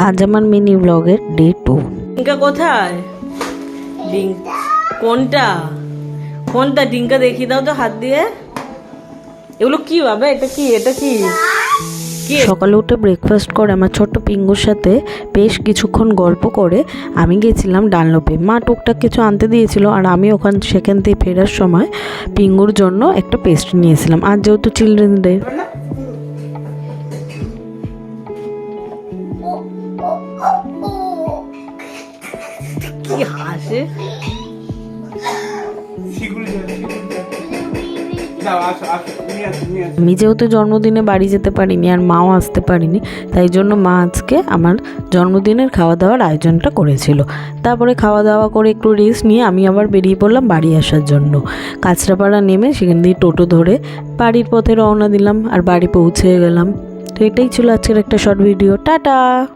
আজ আমার মিনি ব্লগের ডে 2। ডিঙ্কা কোথায়? কোনটা কোনটা ডিঙ্কা দেখিয়ে দাও তো হাত দিয়ে। এগুলো কি বাবা? এটা কি সকালে উঠে ব্রেকফাস্ট করে আমার ছোট্ট পিঙ্গুর সাথে বেশ কিছুক্ষণ গল্প করে আমি গেছিলাম ডানলপে। মা টুকটাক কিছু আনতে দিয়েছিল আর আমি সেখান থেকে ফেরার সময় পিঙ্গুর জন্য একটা পেস্ট্রি নিয়েছিলাম। আজ যেহেতু চিলড্রেন্স ডে। কি হাসে! আমি যেহেতু জন্মদিনে বাড়ি যেতে পারিনি আর মাও আসতে পারিনি, তাই জন্য মা আজকে আমার জন্মদিনের খাওয়া দাওয়ার আয়োজনটা করেছিল। তারপরে খাওয়া দাওয়া করে একটু রেস্ট নিয়ে আমি আবার বেরিয়ে পড়লাম বাড়ি আসার জন্য। কাঁচরাপাড়া নেমে সেখান দিয়ে টোটো ধরে বাড়ির পথে রওনা দিলাম আর বাড়ি পৌঁছে গেলাম। তো এটাই ছিল আজকের একটা শর্ট ভিডিও। টাটা।